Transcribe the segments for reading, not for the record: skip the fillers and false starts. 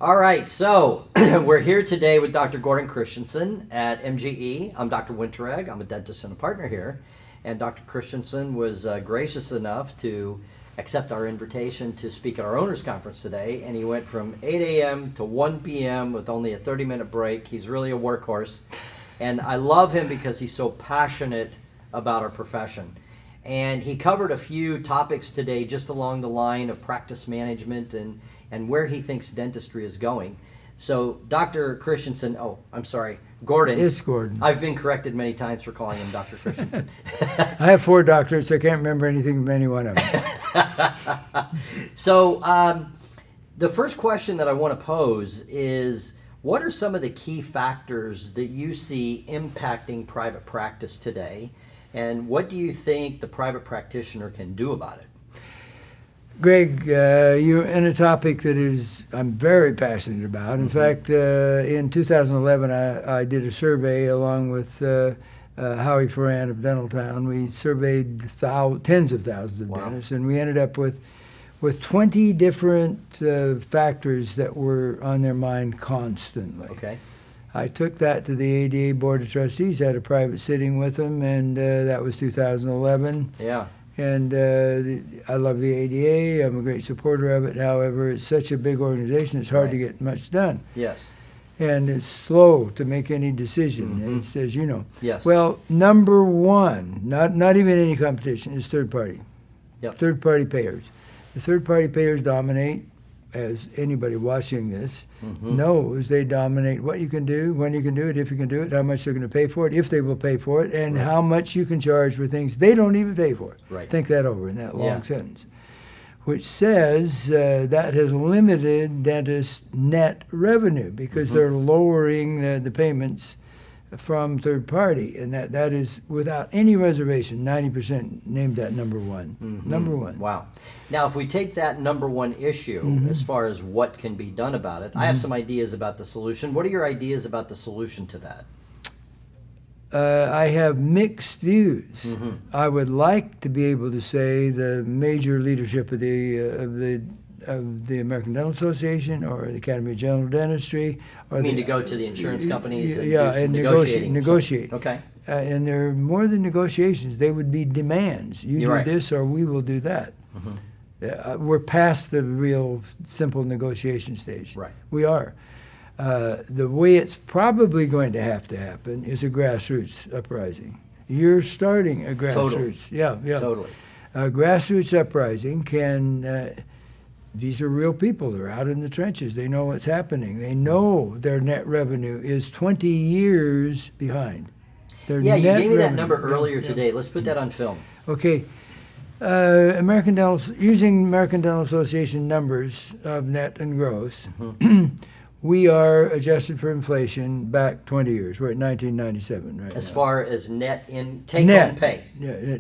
All right, so we're here today with Dr. Gordon Christensen at MGE. I'm Dr. Winteregg. I'm a dentist and a partner here. And Dr. Christensen was gracious enough to accept our invitation to speak at our owners conference today. And he went from 8 a.m. to 1 p.m. with only a 30-minute break. He's really a workhorse. And I love him because he's so passionate about our profession. And he covered a few topics today just along the line of practice management and where he thinks dentistry is going. So Dr. Christensen, Gordon. It's Gordon. I've been corrected many times for calling him Dr. Christensen. I have 4 doctorates. So I can't remember anything from any one of them. So the first question that I want to pose is, what are some of the key factors that you see impacting private practice today? And what do you think the private practitioner can do about it? Greg, you're in a topic that I'm very passionate about. In fact, in 2011, I did a survey along with Howie Ferran of Dentaltown. We surveyed tens of thousands of dentists, and we ended up with 20 different factors that were on their mind constantly. Okay. I took that to the ADA Board of Trustees, had a private sitting with them, and that was 2011. Yeah. And I love the ADA. I'm a great supporter of it. However, it's such a big organization, it's hard to get much done. Yes. And it's slow to make any decision, it's, as you know. Yes. Well, number one, not even any competition, is third party. Yep. Third party payers. The third party payers dominate, as anybody watching this knows. They dominate what you can do, when you can do it, if you can do it, how much they're going to pay for it, if they will pay for it, and how much you can charge for things they don't even pay for. Right. Think that over in that long sentence, which says that has limited dentists' net revenue because they're lowering the payments from third party, and that is without any reservation. 90% named that number one. Number one. Wow. Now, if we take that number one issue as far as what can be done about it, I have some ideas about the solution. What are your ideas about the solution to that? I have mixed views. I would like to be able to say the major leadership of the American Dental Association or the Academy of General Dentistry. Or to go to the insurance companies and and negotiate. Okay. And they're more than negotiations. They would be demands. You do this or we will do that. We're past the real simple negotiation stage. Right. We are. The way it's probably going to happen is a grassroots uprising. You're starting a grassroots. Totally. Yeah. Totally. A grassroots uprising can... these are real people. They're out in the trenches. They know what's happening. They know their net revenue is 20 years behind. You gave me that number earlier today. Let's put that on film. Okay. Using American Dental Association numbers of net and gross, we are adjusted for inflation back 20 years. We're at 1997 right As now. far as net in take-home pay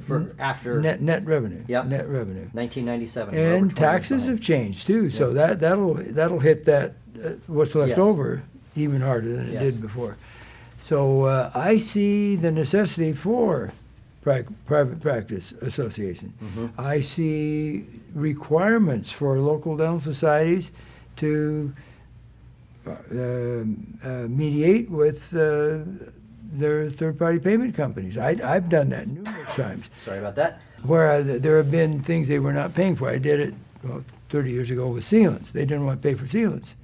for after net revenue. Yep. Net revenue. 1997. And taxes have changed too, so that'll hit that what's left over even harder than it did before. So I see the necessity for private practice association. I see requirements for local dental societies to mediate with their third-party payment companies. I've done that numerous times. Sorry about that. Where there have been things they were not paying for. I did it 30 years ago with sealants. They didn't want to pay for sealants.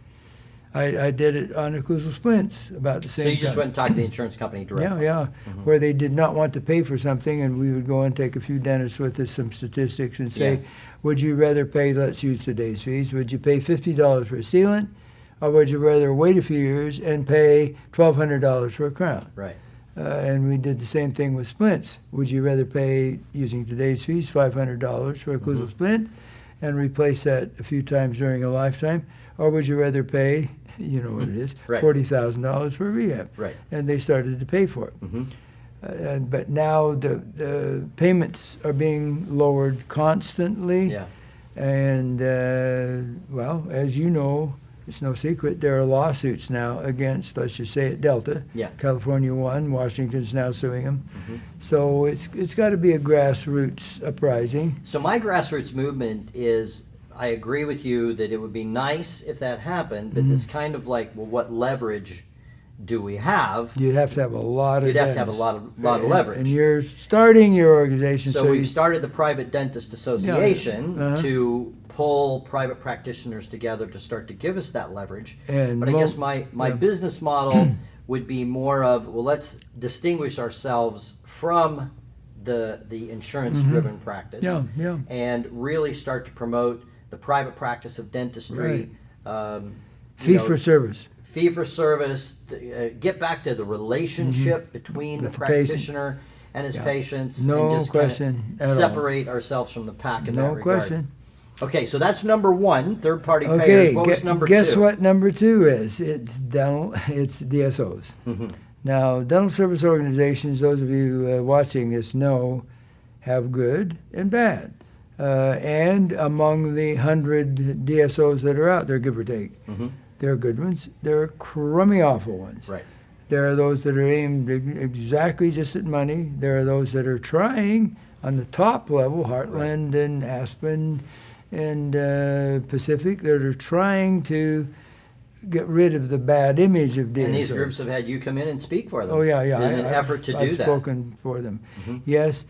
I did it on occlusal splints about the same time. So you just went and talked to the insurance company directly? Yeah. Where they did not want to pay for something, and we would go and take a few dentists with us, some statistics, and say, would you rather pay, let's use today's fees, would you pay $50 for a sealant, or would you rather wait a few years and pay $1,200 for a crown? Right. And we did the same thing with splints. Would you rather pay, using today's fees, $500 for a occlusal splint and replace that a few times during a lifetime? Or would you rather pay, you know what it is, $40,000 for rehab? Right. And they started to pay for it. But now the payments are being lowered constantly. Yeah. And, as you know, it's no secret, there are lawsuits now against, let's just say it, Delta. Yeah. California won, Washington's now suing them. So it's got to be a grassroots uprising. So my grassroots movement is I agree with you that it would be nice if that happened, but it's kind of like, well, what leverage do we have? You'd have to have a lot of You'd have to have a dentists. lot of leverage. And you're starting your organization. So we've started the Private Dentist Association to pull private practitioners together to start to give us that leverage. But I guess my business model would be more of, well, let's distinguish ourselves from the insurance-driven practice and really start to promote the private practice of dentistry. Fee for service. Fee for service, get back to the relationship between the practitioner and his patients, and just kind of separate ourselves from the pack in that regard. No question. Okay, so that's number one, third-party payers. What was number two? Guess what number two is? It's DSOs. Now, dental service organizations, those of you watching this know, have good and bad. And among the 100 DSOs that are out there, give or take, there are good ones, there are crummy awful ones. Right. There are those that are aimed exactly just at money. There are those that are trying on the top level, Heartland and Aspen and Pacific, that are trying to get rid of the bad image of DSOs. And these groups have had you come in and speak for them. Oh, yeah. In an effort to do that. I've spoken for them. Yes.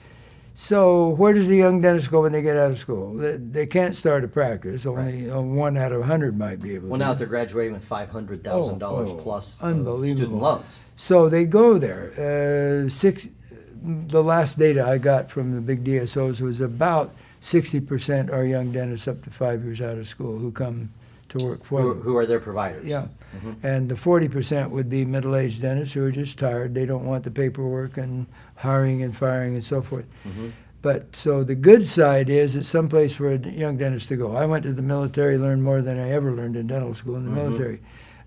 So where does a young dentist go when they get out of school? They can't start a practice. Only 1 out of 100 might be able to. Well, now that they're graduating with $500,000 plus unbelievable student loans. So they go there. The last data I got from the big DSOs was about 60% are young dentists up to 5 years out of school who come to work for them. Who are their providers. Yeah. And the 40% would be middle-aged dentists who are just tired. They don't want the paperwork and hiring and firing and so forth. But so the good side is it's someplace for a young dentist to go. I went to the military, learned more than I ever learned in dental school in the military.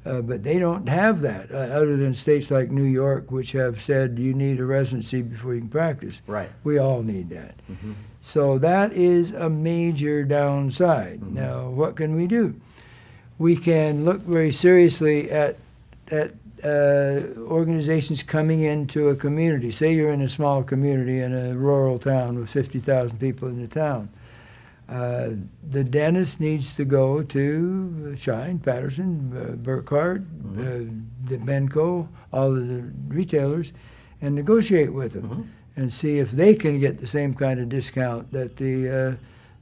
But they don't have that, other than states like New York, which have said you need a residency before you can practice. Right. We all need that. So that is a major downside. Now, what can we do? We can look very seriously at organizations coming into a community. Say you're in a small community in a rural town with 50,000 people in the town. The dentist needs to go to Shine, Patterson, Burkhardt, Benco, all of the retailers, and negotiate with them and see if they can get the same kind of discount that the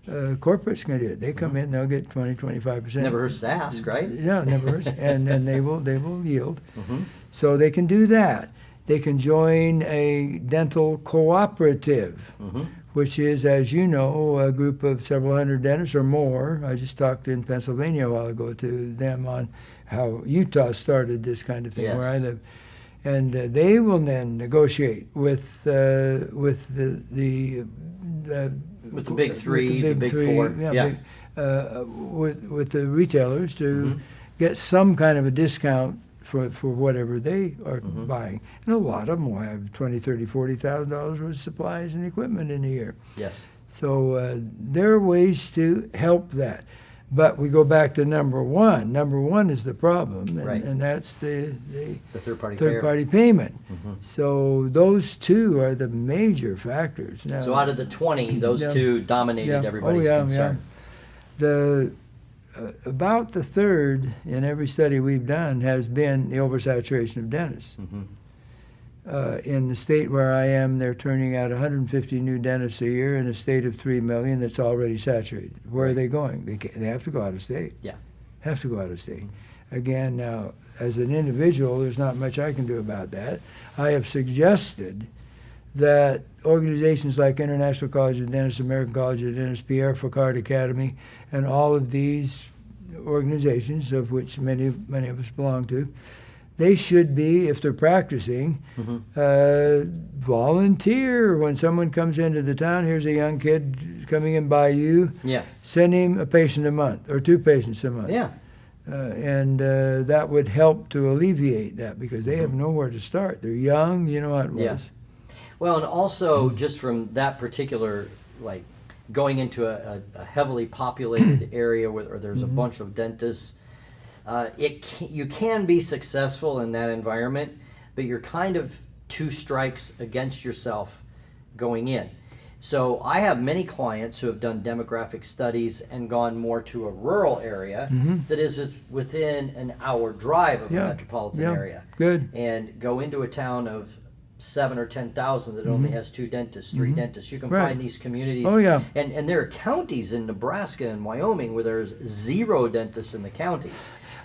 corporates can get. They come in, they'll get 20, 25%. Never hurts to ask, right? Yeah, never hurts. And then they will yield. So they can do that. They can join a dental cooperative, which is, as you know, a group of several hundred dentists or more. I just talked in Pennsylvania a while ago to them on how Utah started this kind of thing where I live. And they will then negotiate with the big three, the big four. With the retailers to get some kind of a discount for whatever they are buying. And a lot of them will have $20,000, $30,000, $40,000 worth of supplies and equipment in a year. Yes. So there are ways to help that. But we go back to number one. Number one is the problem, and that's the third-party payment. So those two are the major factors. Now, so out of the 20, those two dominated everybody's concern. About the third in every study we've done has been the oversaturation of dentists. In the state where I am, they're turning out 150 new dentists a year in a state of 3 million that's already saturated. Where are they going? They have to go out of state. Yeah. Have to go out of state. Again, now, as an individual, there's not much I can do about that. I have suggested that organizations like International College of Dentists, American College of Dentists, Pierre Faucard Academy, and all of these organizations, of which many of us belong to, they should be, if they're practicing, volunteer. When someone comes into the town, here's a young kid coming in by you, send him a patient a month or 2 patients a month. And that would help to alleviate that because they have nowhere to start. They're young, you know how it was. Well, and also just from that particular, like going into a heavily populated area where there's a bunch of dentists, you can be successful in that environment, but you're kind of 2 strikes against yourself going in. So I have many clients who have done demographic studies and gone more to a rural area that is within an hour drive of a metropolitan area. Good. And go into a town of 7 or 10,000 that only has 2 dentists, 3 dentists. You can find these communities. Oh, yeah. And there are counties in Nebraska and Wyoming where there's 0 dentists in the county.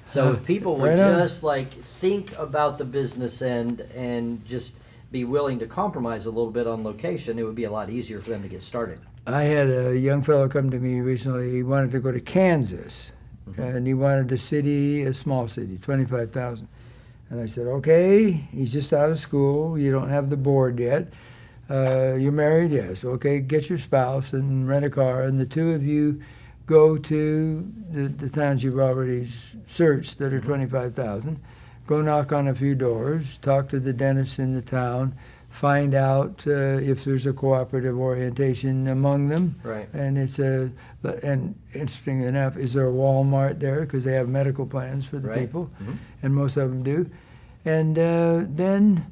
So if people would just like think about the business end and just be willing to compromise a little bit on location, it would be a lot easier for them to get started. I had a young fellow come to me recently. He wanted to go to Kansas, and he wanted a small city, 25,000. And I said, okay, he's just out of school. You don't have the board yet. You're married? Yes. Okay, get your spouse and rent a car, and the two of you go to the towns you've already searched that are 25,000. Go knock on a few doors, talk to the dentists in the town, find out if there's a cooperative orientation among them. Right. And and interesting enough, is there a Walmart there? Because they have medical plans for the people, and most of them do. And then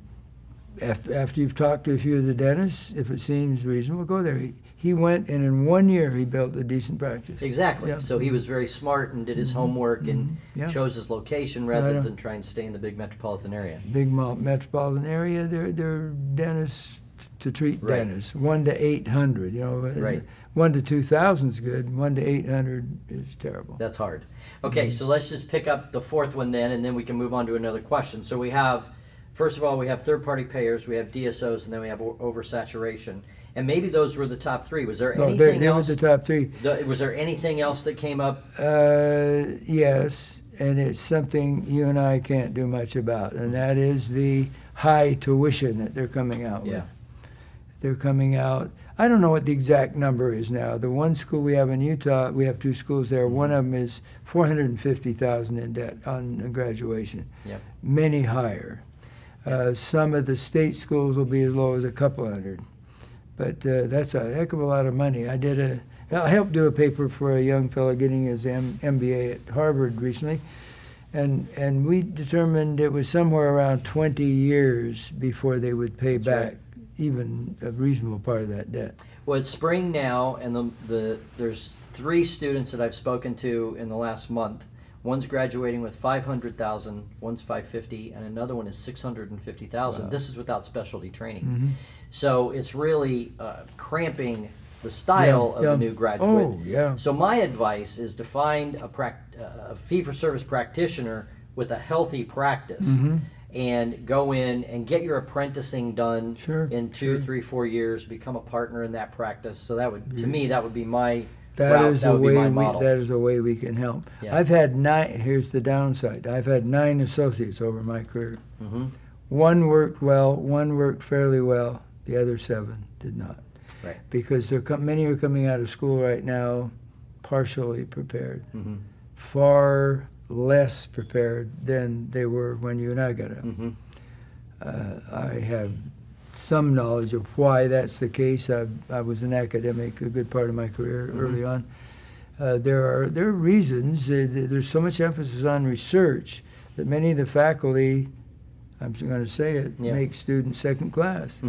after you've talked to a few of the dentists, if it seems reasonable, go there. He went, and in 1 year he built a decent practice. Exactly. Yeah. So he was very smart and did his homework and chose his location rather than trying to stay in the big metropolitan area. Big metropolitan area, they're dentists to treat dentists. 1 to 800, you know. Right. 1 to 2,000 is good. 1 to 800 is terrible. That's hard. Okay, so let's just pick up the 4th one then, and then we can move on to another question. So we have, first of all, we have third-party payers, we have DSOs, and then we have oversaturation. And maybe those were the top 3. Was there anything they else? were the top 3. Was there anything else that came up? Yes, and it's something you and I can't do much about, and that is the high tuition that they're coming out with. They're coming out. I don't know what the exact number is now. The one school we have in Utah, we have 2 schools there. One of them is $450,000 in debt on graduation. Yep. Many higher. Some of the state schools will be as low as a couple hundred. But that's a heck of a lot of money. I helped do a paper for a young fellow getting his MBA at Harvard recently, and we determined it was somewhere around 20 years before they would pay back even a reasonable part of that debt. Well, it's spring now, and there's 3 students that I've spoken to in the last month. One's graduating with $500,000, one's $550,000, and another one is $650,000. Wow. This is without specialty training. So it's really cramping the style of a new graduate. Oh, yeah. So my advice is to find a fee-for-service practitioner with a healthy practice and go in and get your apprenticing done in 2, 3, 4 years, become a partner in that practice. So that would, to me, that would be my route. That would be my model. That is a way we can help. Yeah. I've had 9, here's the downside, I've had 9 associates over my career. One worked well, one worked fairly well, the other 7 did not. Right. Because many are coming out of school right now partially prepared, far less prepared than they were when you and I got out. I have some knowledge of why that's the case. I was an academic a good part of my career early on. There are reasons. There's so much emphasis on research that many of the faculty, I'm going to say it, make students second class.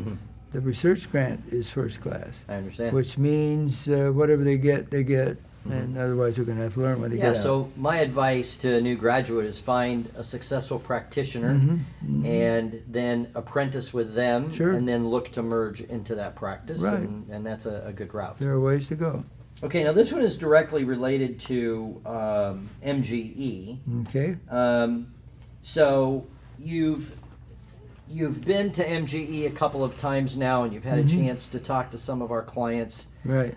The research grant is first class. I understand. Which means whatever they get, and otherwise they're going to have to learn when they get out. So my advice to a new graduate is find a successful practitioner and then apprentice with them and then look to merge into that practice. Right. And that's a good route. There are ways to go. Okay, now this one is directly related to MGE. Okay. So you've been to MGE a couple of times now, and you've had a chance to talk to some of our clients. Right.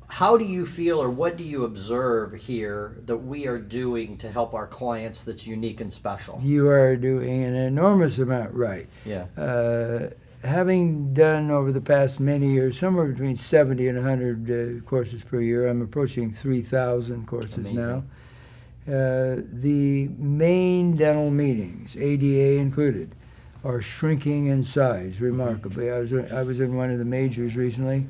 How do you feel, or what do you observe here that we are doing to help our clients that's unique and special? You are doing an enormous amount right. Yeah. Having done over the past many years, somewhere between 70 and 100 courses per year, I'm approaching 3,000 courses now. The main dental meetings, ADA included, are shrinking in size remarkably. I was in one of the majors recently.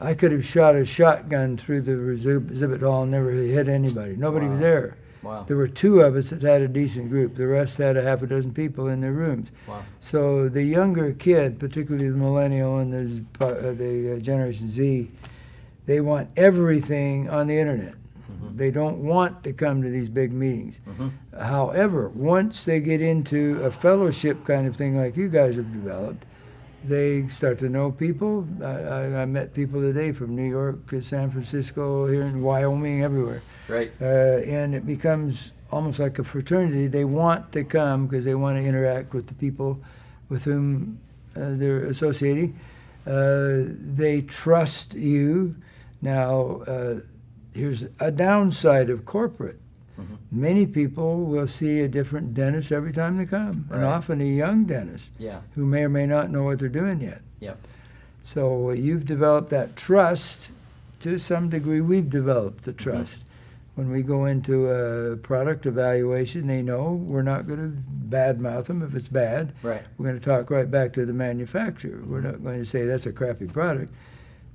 I could have shot a shotgun through the exhibit hall and never hit anybody. Nobody was there. Wow. There were 2 of us that had a decent group. The rest had a half a dozen people in their rooms. Wow. So the younger kid, particularly the millennial and the Generation Z, they want everything on the internet. They don't want to come to these big meetings. However, once they get into a fellowship kind of thing like you guys have developed, they start to know people. I met people today from New York, San Francisco, here in Wyoming, everywhere. Right. And it becomes almost like a fraternity. They want to come because they want to interact with the people with whom they're associating. They trust you. Now, here's a downside of corporate. Many people will see a different dentist every time they come, and often a young dentist who may or may not know what they're doing yet. Yep. So you've developed that trust. To some degree, we've developed the trust. When we go into a product evaluation, they know we're not going to badmouth them if it's bad. Right. We're going to talk right back to the manufacturer. We're not going to say that's a crappy product.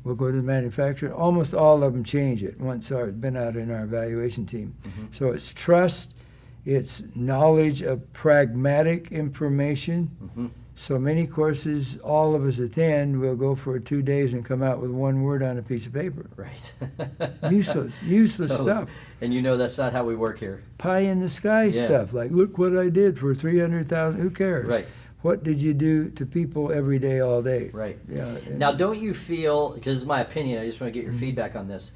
We'll go to the manufacturer. Almost all of them change it once it's been out in our evaluation team. So it's trust, it's knowledge of pragmatic information. So many courses all of us attend, we'll go for 2 days and come out with 1 word on a piece of paper. Right. Useless stuff. And you know that's not how we work here. Pie in the sky stuff, like look what I did for 300,000. Who cares? Right. What did you do to people every day, all day? Right. Yeah. Now, don't you feel, because it's my opinion, I just want to get your feedback on this.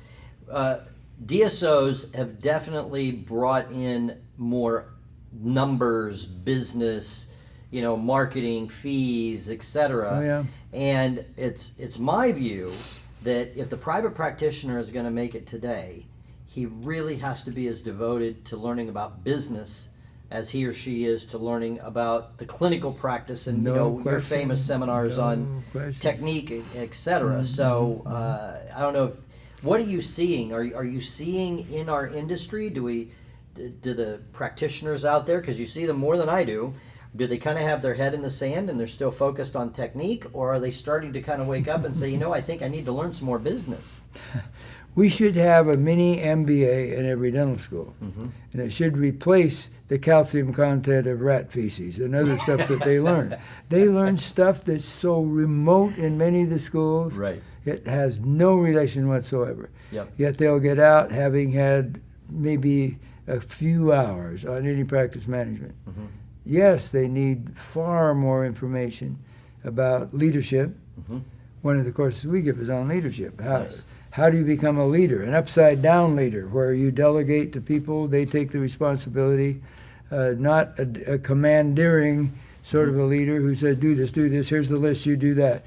DSOs have definitely brought in more numbers, business, marketing, fees, etc. Oh, yeah. And it's my view that if the private practitioner is going to make it today, he really has to be as devoted to learning about business as he or she is to learning about the clinical practice and your famous seminars on technique, etc. So I don't know what are you seeing? Are you seeing in our industry? Do the practitioners out there, because you see them more than I do they kind of have their head in the sand and they're still focused on technique, or are they starting to kind of wake up and say, I think I need to learn some more business? We should have a mini MBA in every dental school, and it should replace the calcium content of rat feces and other stuff that they learn. They learn stuff that's so remote in many of the schools. Right. It has no relation whatsoever. Yep. Yet they'll get out having had maybe a few hours on any practice management. Yes, they need far more information about leadership. One of the courses we give is on leadership. How do you become a leader, an upside-down leader, where you delegate to people, they take the responsibility, not a commandeering sort of a leader who says, do this, here's the list, you do that,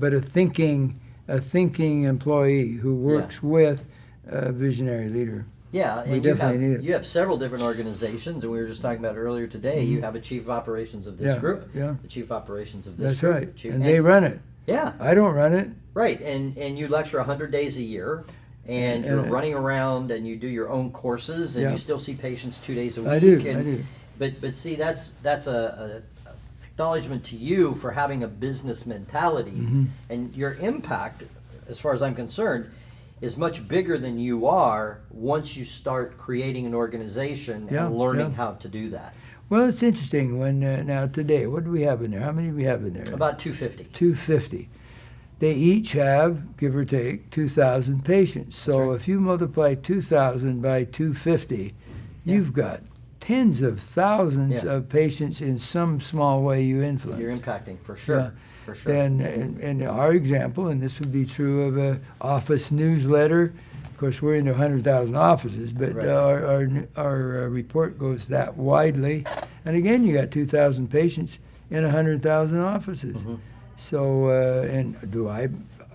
but a thinking employee who works with a visionary leader. Yeah, We and definitely need it. you have several different organizations, and we were just talking about earlier today. You have a chief of operations of this group, the chief of operations of this That's group. right, Chief, and they run it. Yeah. I don't run it. Right, and you lecture 100 days a year, and you're running around, and you do your own courses, and you still see patients 2 days a week. I do. But see, that's a acknowledgement to you for having a business mentality, and your impact, as far as I'm concerned, is much bigger than you are once you start creating an organization and learning how to do that. Well, it's interesting when now today, what do we have in there? How many do we have in there? About 250. 250. They each have, give or take, 2,000 patients. So if you multiply 2,000 by 250, you've got tens of thousands of patients in some small way you influence. You're impacting, for sure. Yeah. For sure. Then, in our example, and this would be true of an office newsletter, of course, we're into 100,000 offices, but our report goes that widely. And again, you got 2,000 patients in 100,000 offices. So, and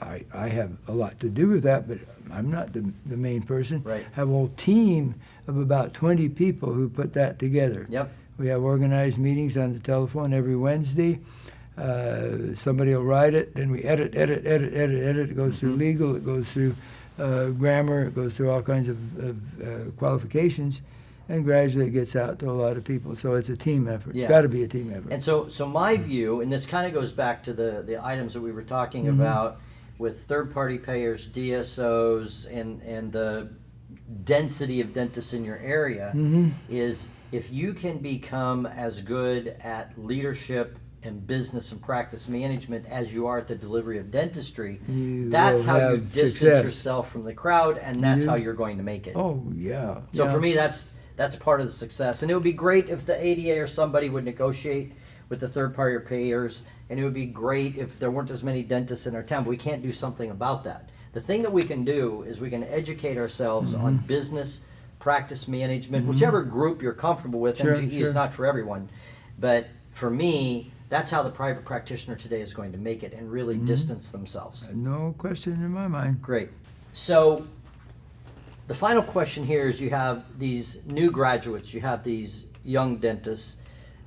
I have a lot to do with that, but I'm not the main person. Right. I have a whole team of about 20 people who put that together. Yep. We have organized meetings on the telephone every Wednesday. Somebody will write it, then we edit. It goes through legal, it goes through grammar, it goes through all kinds of qualifications, and gradually it gets out to a lot of people. So it's a team effort. Yeah. Got to be a team effort. And so my view, and this kind of goes back to the items that we were talking about with third-party payers, DSOs, and the density of dentists in your area, Mm-hmm. is if you can become as good at leadership and business and practice management as you are at the delivery of dentistry, that's will how you have distance success. yourself from the crowd, and that's You- how you're going to make it. Oh, yeah. So yeah. for me, that's part of the success. And it would be great if the ADA or somebody would negotiate with the third-party payers, and it would be great if there weren't as many dentists in our town, but we can't do something about that. The thing that we can do is we can educate ourselves on business, practice management, whichever group you're comfortable with. Sure, MGE sure. is not for everyone. But for me, that's how the private practitioner today is going to make it and really distance themselves. No question in my mind. Great. So the final question here is, you have these new graduates, you have these young dentists,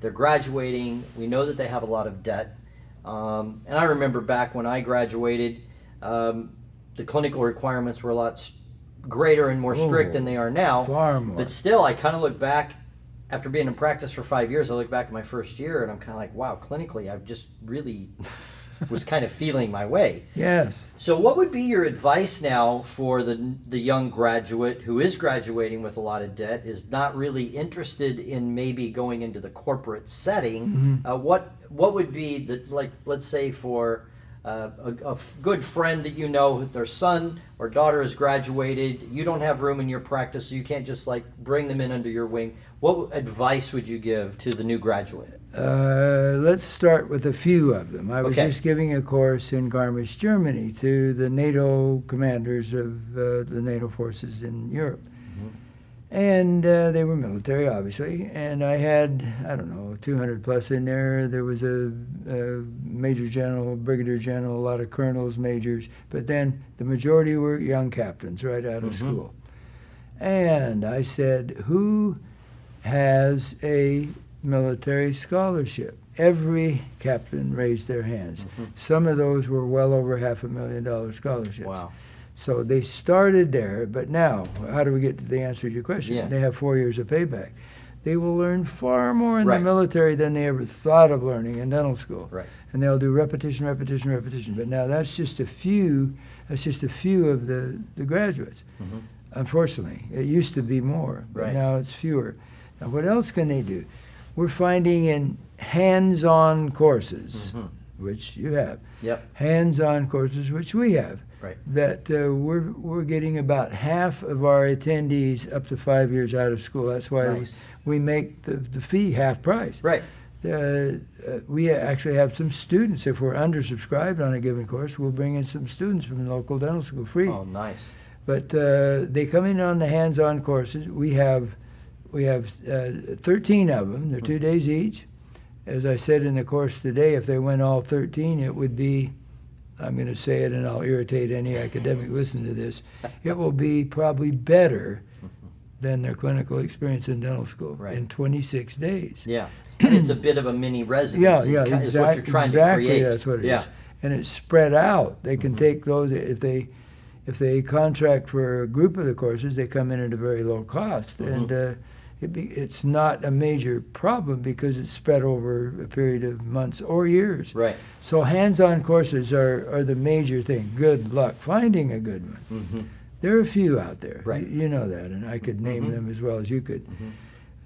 they're graduating, we know that they have a lot of debt. And I remember back when I graduated, the clinical requirements were a lot greater and more strict than they are now. Far more. But still, I kind of look back, after being in practice for 5 years, I look back at my first year and I'm kind of like, wow, clinically, I've just really was kind of feeling my way. Yes. So what would be your advice now for the young graduate who is graduating with a lot of debt, is not really interested in maybe going into the corporate setting? What would be the, like, let's say for a good friend that you know, their son or daughter has graduated, you don't have room in your practice, so you can't just like bring them in under your wing. What advice would you give to the new graduate? Let's start with a few of them. I was Okay. just giving a course in Garmisch, Germany, to the NATO commanders of the NATO forces in Europe. And they were military, obviously. And I had, I don't know, 200 plus in there. There was a major general, brigadier general, a lot of colonels, majors. But then the majority were young captains right out of school. And I said, who has a military scholarship? Every captain raised their hands. Some of those were well over $500,000 scholarships. Wow. So they started there, but now, how do we get to the answer to your question? Yeah. They have 4 years of payback. They will learn far more in Right. the military than they ever thought of learning in dental school. Right. And they'll do repetition, repetition, repetition. But now that's just a few. That's just a few of the graduates. Unfortunately, it used to be more, but Right. now it's fewer. Now, what else can they do? We're finding in hands-on courses, which you have, Yep. hands-on courses, which we have, Right. that we're getting about half of our attendees up to 5 years out of school. That's why Nice. we make the fee half price. Right. We actually have some students. If we're undersubscribed on a given course, we'll bring in some students from the local dental school free. Oh, nice. But they come in on the hands-on courses. We have 13 of them. They're 2 days each. As I said in the course today, if they went all 13, it would be, I'm going to say it and I'll irritate any academic listening to this, it will be probably better than their clinical experience in dental school Right. in 26 days. Yeah. And it's a bit of a mini residency. Yeah, Is what you're trying exactly, to create. that's what it is. Yeah. And it's spread out. They can take those, if they contract for a group of the courses, they come in at a very low cost. And it's not a major problem because it's spread over a period of months or years. Right. So hands-on courses are the major thing. Good luck finding a good one. There are a few out there. Right. You know that, and I could name them as well as you could.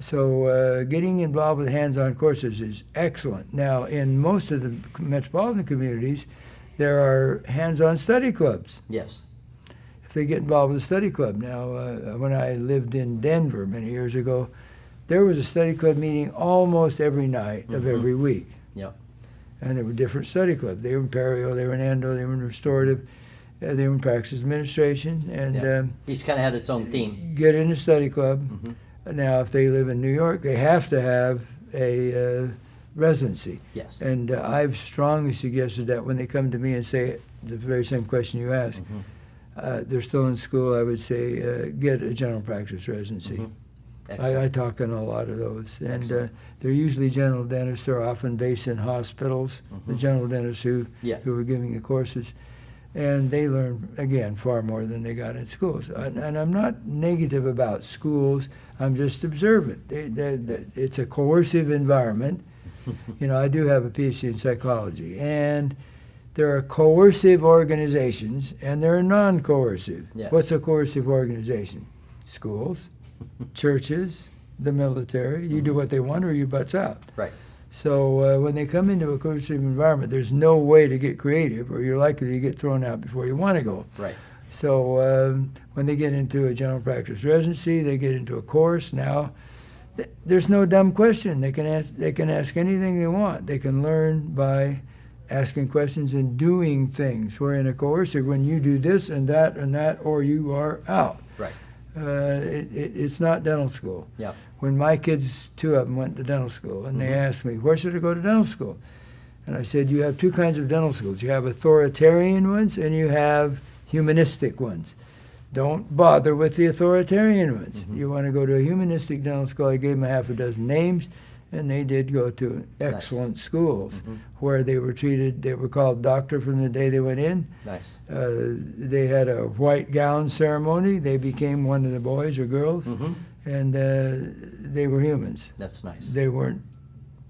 So getting involved with hands-on courses is excellent. Now, in most of the metropolitan communities, there are hands-on study clubs. Yes. If they get involved with a study club. Now, when I lived in Denver many years ago, there was a study club meeting almost every night of every week. Yep. And there were different study clubs. They were in perio, they were in endo, they were in restorative, they were in practice administration. And Yeah. Each kind of had its own theme. get in a study club. Now, if they live in New York, they have to have a residency. Yes. And I've strongly suggested that when they come to me and say the very same question you asked, they're still in school, I would say get a general practice residency. Excellent. I talk on a lot of those. And Excellent. they're usually general dentists. They're often based in hospitals, the general dentists who are giving the courses. And they learn, again, far more than they got in schools. And I'm not negative about schools. I'm just observant. It's a coercive environment. I do have a PhD in psychology. And there are coercive organizations, and there are non-coercive. Yes. What's a coercive organization? schools, churches, the military. You do what they want or you butts out. Right. So when they come into a coercive environment, there's no way to get creative, or you're likely to get thrown out before you want to go. Right. So when they get into a general practice residency, they get into a course. Now, there's no dumb question. They can ask anything they want. They can learn by asking questions and doing things. Where in a coercive, when you do this and that, or you are out. Right. It's not dental school. Yeah. When my kids, 2 of them, went to dental school, and they asked me, where should I go to dental school? And I said, you have 2 kinds of dental schools. You have authoritarian ones and you have humanistic ones. Don't bother with the authoritarian ones. You want to go to a humanistic dental school. I gave them a half a dozen names, and they did go to excellent schools where they were treated. They were called doctor from the day they went in. Nice. They had a white gown ceremony. They became one of the boys or girls, and they were humans. That's nice. They weren't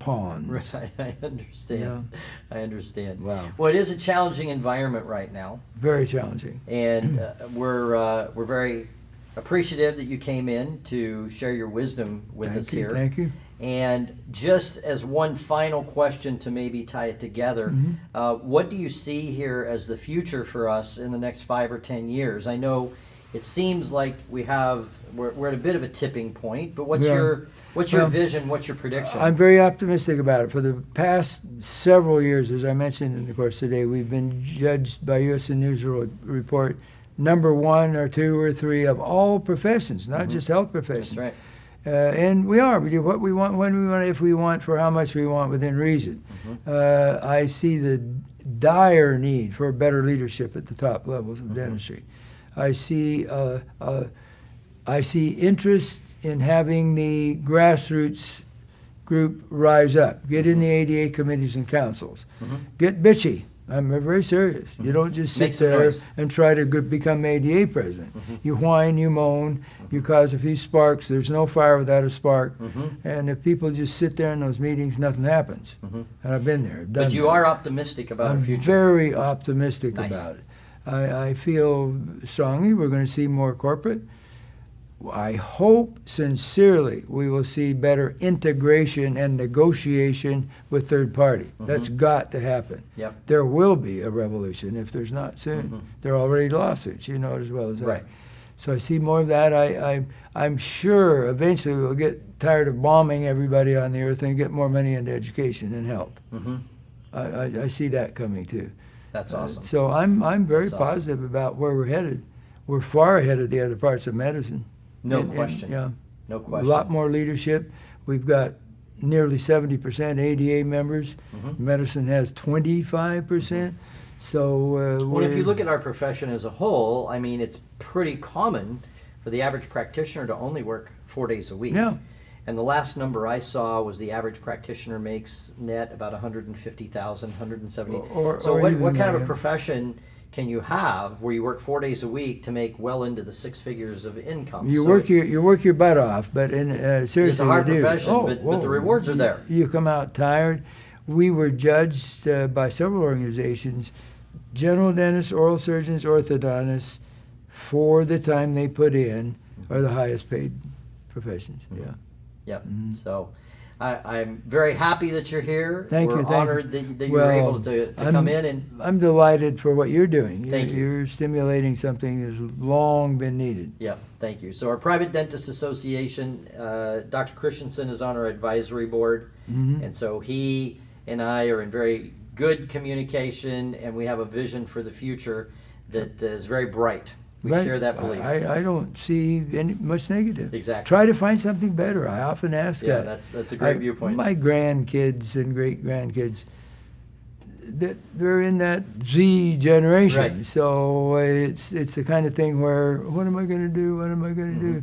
pawns. Right. I understand. I understand. Wow. Well, it is a challenging environment right now, Very challenging. and we're very appreciative that you came in to share your wisdom with us here. Thank you. And just as one final question to maybe tie it together, what do you see here as the future for us in the next 5 or 10 years? I know it seems like we're at a bit of a tipping point, but what's your vision? What's your prediction? I'm very optimistic about it. For the past several years, as I mentioned in the course today, we've been judged by U.S. News Report number 1 or 2 or 3 of all professions, not just health professions. That's right. And we do what we want, when we want, if we want, for how much we want, within reason. I see the dire need for better leadership at the top levels of dentistry. I see interest in having the grassroots group rise up, get in the ADA committees and councils, get bitchy. I'm very serious. You don't just sit there and try to become ADA president. You whine, you moan, you cause a few sparks. There's no fire without a spark. And if people just sit there in those meetings, nothing happens. And I've been there. I've done But you that. are optimistic about I'm our future. very optimistic Nice. about it. I feel strongly we're going to see more corporate. I hope sincerely we will see better integration and negotiation with third party. That's got to happen. Yep. There will be a revolution if there's not soon. There are already lawsuits, you know it as well as Right. I. So I see more of that. I'm sure eventually we'll get tired of bombing everybody on the earth and get more money into education and health. I see that coming too. That's awesome. So I'm very That's awesome. positive about where we're headed. We're far ahead of the other parts of medicine. No question. Yeah. No A question. lot more leadership. We've got nearly 70% ADA members. Medicine has 25%. So Well, if you look at our profession as a whole, I mean, it's pretty common for the average practitioner to only work 4 days a week. Yeah. And the last number I saw was the average practitioner makes net about 150,000, 170. So or what even kind of more, a yeah. profession can you have where you work 4 days a week to make well into the 6 figures of income? you So work your butt off, but seriously, it's a hard you do. profession, but the whoa. rewards are there. You come out tired. We were judged by several organizations, general dentists, oral surgeons, orthodontists, for the time they put in, are the highest paid professions. Yeah. Yep. So I'm very happy that you're here. Thank We're you, thank you. honored that you were Well, able to come in and I'm delighted for what you're doing. Thank you. You're stimulating something that's long been needed. yeah, thank you. So our Private Dentist Association, Dr. Christensen is on our advisory board, and so he and I are in very good communication, and we have a vision for the future that is very bright. We Right. share that belief. I don't see much negative. Exactly. Try to find something better. I often ask Yeah, that. that's a great viewpoint. My grandkids and great grandkids, they're in that Z generation. Right. So it's the kind of thing where, what am I going to do? What am I going to do?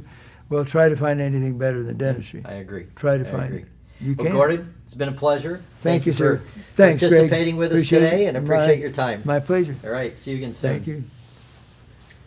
Well, try to find anything better than dentistry. I agree. Try to I find agree. it. You Well, can. Gordon, it's been a pleasure. Thank you, for sir. Thanks, Greg. participating with us Appreciate today, it. and appreciate your time. My pleasure. All right, see you again soon. Thank you.